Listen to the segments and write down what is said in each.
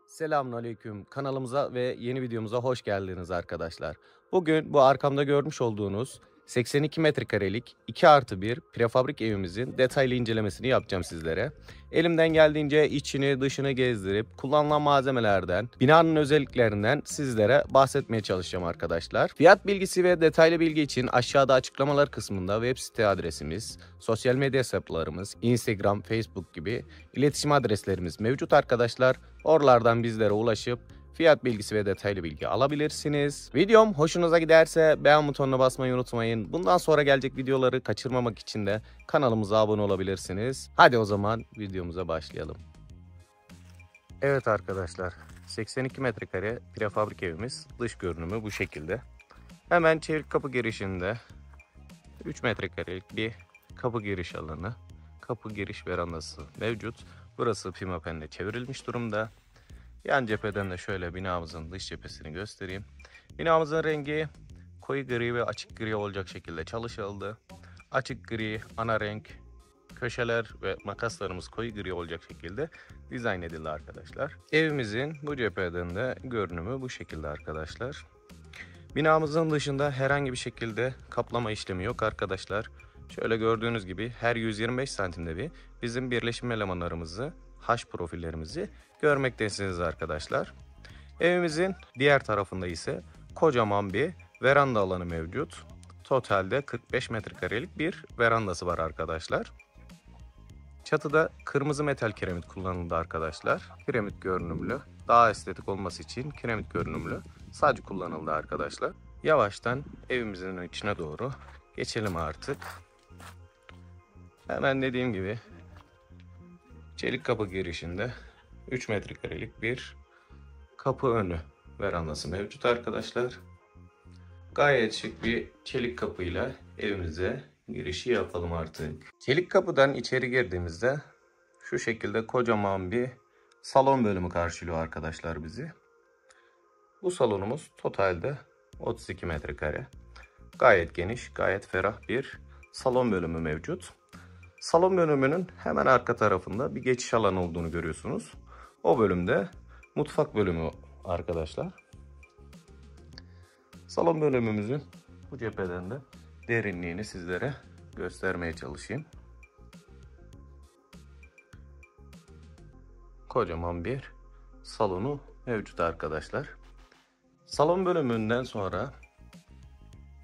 Selamünaleyküm. Kanalımıza ve yeni videomuza hoş geldiniz arkadaşlar. Bugün bu arkamda görmüş olduğunuz 82 metrekarelik 2+1 prefabrik evimizin detaylı incelemesini yapacağım sizlere. Elimden geldiğince içini dışını gezdirip kullanılan malzemelerden, binanın özelliklerinden sizlere bahsetmeye çalışacağım arkadaşlar. Fiyat bilgisi ve detaylı bilgi için aşağıda açıklamalar kısmında web site adresimiz, sosyal medya hesaplarımız, Instagram, Facebook gibi iletişim adreslerimiz mevcut arkadaşlar. Oralardan bizlere ulaşıp fiyat bilgisi ve detaylı bilgi alabilirsiniz. Videom hoşunuza giderse beğen butonuna basmayı unutmayın. Bundan sonra gelecek videoları kaçırmamak için de kanalımıza abone olabilirsiniz. Hadi o zaman videomuza başlayalım. Evet arkadaşlar, 82 metrekare prefabrik evimiz, dış görünümü bu şekilde. Hemen çevik kapı girişinde 3 metrekarelik bir kapı giriş alanı, kapı giriş verandası mevcut. Burası pimapenle çevrilmiş durumda. Yan cepheden de şöyle binamızın dış cephesini göstereyim. Binamızın rengi koyu gri ve açık gri olacak şekilde çalışıldı. Açık gri ana renk, köşeler ve makaslarımız koyu gri olacak şekilde dizayn edildi arkadaşlar. Evimizin bu cepheden de görünümü bu şekilde arkadaşlar. Binamızın dışında herhangi bir şekilde kaplama işlemi yok arkadaşlar. Şöyle gördüğünüz gibi her 125 santimde bir bizim birleşim elemanlarımızı, haş profillerimizi görmektesiniz arkadaşlar. Evimizin diğer tarafında ise kocaman bir veranda alanı mevcut. Totalde 45 metrekarelik bir verandası var arkadaşlar. Çatıda kırmızı metal kiremit kullanıldı arkadaşlar. Kiremit görünümlü, daha estetik olması için kiremit görünümlü saç kullanıldı arkadaşlar. Yavaştan evimizin içine doğru geçelim artık. Hemen dediğim gibi çelik kapı girişinde 3 metrekarelik bir kapı önü verandası mevcut arkadaşlar. Gayet şık bir çelik kapıyla evimize girişi yapalım artık. Çelik kapıdan içeri girdiğimizde şu şekilde kocaman bir salon bölümü karşılıyor arkadaşlar bizi. Bu salonumuz totalde 32 metrekare. Gayet geniş, gayet ferah bir salon bölümü mevcut. Salon bölümünün hemen arka tarafında bir geçiş alanı olduğunu görüyorsunuz. O bölümde mutfak bölümü arkadaşlar. Salon bölümümüzün bu cepheden de derinliğini sizlere göstermeye çalışayım. Kocaman bir salonu mevcut arkadaşlar. Salon bölümünden sonra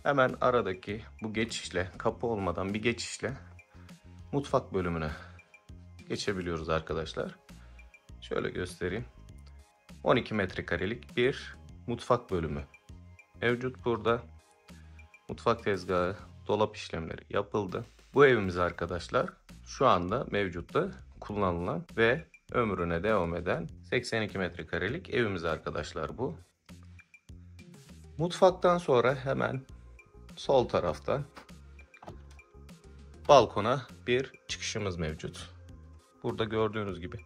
hemen aradaki bu geçişle, kapı olmadan bir geçişle mutfak bölümüne geçebiliyoruz arkadaşlar. Şöyle göstereyim. 12 metrekarelik bir mutfak bölümü mevcut burada. Mutfak tezgahı, dolap işlemleri yapıldı. Bu evimiz arkadaşlar şu anda mevcutta kullanılan ve ömrüne devam eden 82 metrekarelik evimiz arkadaşlar bu. Mutfaktan sonra hemen sol tarafta balkona bir çıkışımız mevcut. Burada gördüğünüz gibi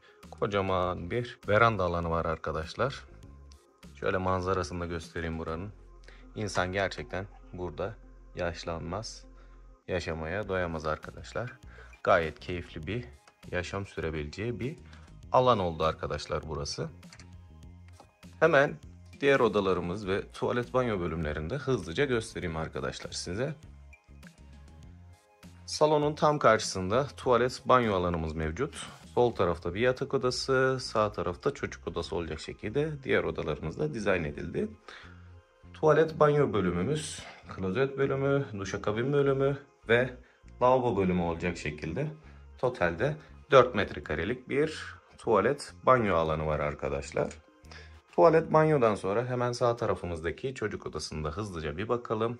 kocaman bir veranda alanı var arkadaşlar. Şöyle manzarasını da göstereyim buranın. İnsan gerçekten burada yaşlanmaz, yaşamaya doyamaz arkadaşlar. Gayet keyifli bir yaşam sürebileceği bir alan oldu arkadaşlar burası. Hemen diğer odalarımız ve tuvalet banyo bölümlerinde hızlıca göstereyim arkadaşlar size. Salonun tam karşısında tuvalet banyo alanımız mevcut. Sol tarafta bir yatak odası, sağ tarafta çocuk odası olacak şekilde diğer odalarımız da dizayn edildi. Tuvalet banyo bölümümüz, klozet bölümü, duşakabin bölümü ve lavabo bölümü olacak şekilde totalde 4 metrekarelik bir tuvalet banyo alanı var arkadaşlar. Tuvalet banyodan sonra hemen sağ tarafımızdaki çocuk odasında hızlıca bir bakalım.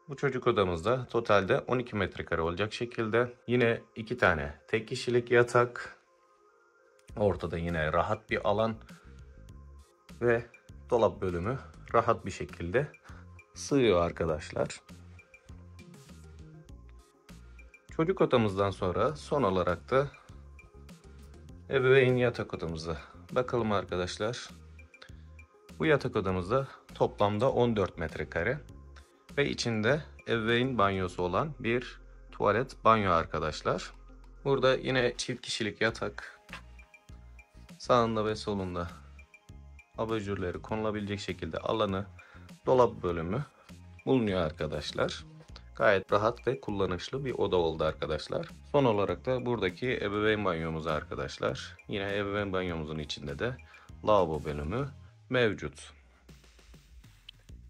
Bu çocuk odamızda totalde 12 metrekare olacak şekilde yine 2 tane tek kişilik yatak, ortada yine rahat bir alan ve dolap bölümü rahat bir şekilde sığıyor arkadaşlar. Çocuk odamızdan sonra son olarak da ebeveyn yatak odamıza bakalım arkadaşlar. Bu yatak odamızda toplamda 14 metrekare ve içinde ebeveyn banyosu olan bir tuvalet banyo arkadaşlar. Burada yine çift kişilik yatak, sağında ve solunda abajurları konulabilecek şekilde alanı, dolap bölümü bulunuyor arkadaşlar. Gayet rahat ve kullanışlı bir oda oldu arkadaşlar. Son olarak da buradaki ebeveyn banyomuz arkadaşlar. Yine ebeveyn banyomuzun içinde de lavabo bölümü mevcut.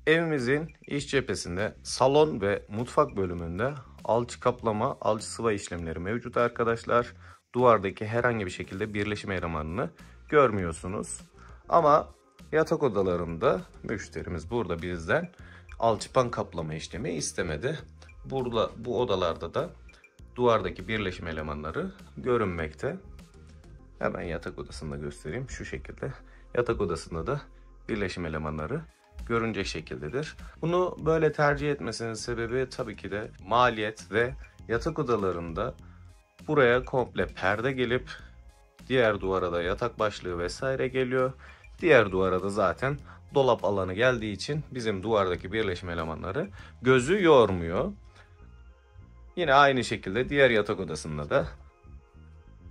Evimizin iç cephesinde salon ve mutfak bölümünde alçı kaplama, alçı sıva işlemleri mevcut arkadaşlar. Duvardaki herhangi bir şekilde birleşim elemanını görmüyorsunuz. Ama yatak odalarında müşterimiz burada bizden alçıpan kaplama işlemi istemedi. Burada bu odalarda da duvardaki birleşim elemanları görünmekte. Hemen yatak odasında göstereyim şu şekilde. Yatak odasında da birleşim elemanları görünecek şekildedir. Bunu böyle tercih etmesinin sebebi tabii ki de maliyet ve yatak odalarında buraya komple perde gelip diğer duvara da yatak başlığı vesaire geliyor. Diğer duvara da zaten dolap alanı geldiği için bizim duvardaki birleşim elemanları gözü yormuyor. Yine aynı şekilde diğer yatak odasında da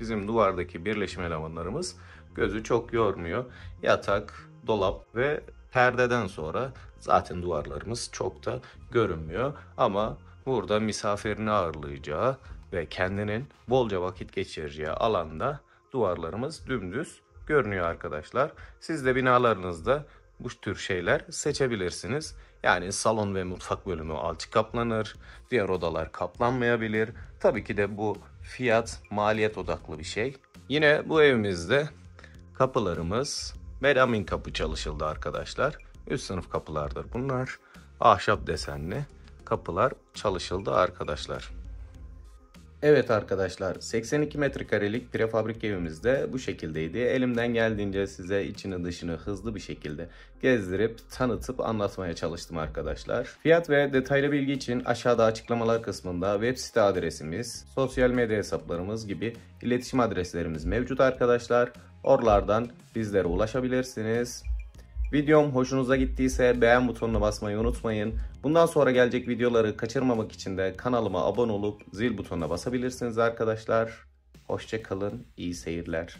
bizim duvardaki birleşim elemanlarımız gözü çok yormuyor. Yatak, dolap ve perdeden sonra zaten duvarlarımız çok da görünmüyor. Ama burada misafirini ağırlayacağı ve kendinin bolca vakit geçireceği alanda duvarlarımız dümdüz görünüyor arkadaşlar. Siz de binalarınızda bu tür şeyler seçebilirsiniz. Yani salon ve mutfak bölümü alçı kaplanır, diğer odalar kaplanmayabilir. Tabii ki de bu fiyat, maliyet odaklı bir şey. Yine bu evimizde kapılarımız melamin kapı çalışıldı arkadaşlar. Üst sınıf kapılardır bunlar. Ahşap desenli kapılar çalışıldı arkadaşlar. Evet arkadaşlar, 82 metrekarelik prefabrik evimizde bu şekildeydi. Elimden geldiğince size içini dışını hızlı bir şekilde gezdirip tanıtıp anlatmaya çalıştım arkadaşlar. Fiyat ve detaylı bilgi için aşağıda açıklamalar kısmında web site adresimiz, sosyal medya hesaplarımız gibi iletişim adreslerimiz mevcut arkadaşlar. Oralardan bizlere ulaşabilirsiniz. Videom hoşunuza gittiyse beğen butonuna basmayı unutmayın. Bundan sonra gelecek videoları kaçırmamak için de kanalıma abone olup zil butonuna basabilirsiniz arkadaşlar. Hoşça kalın, iyi seyirler.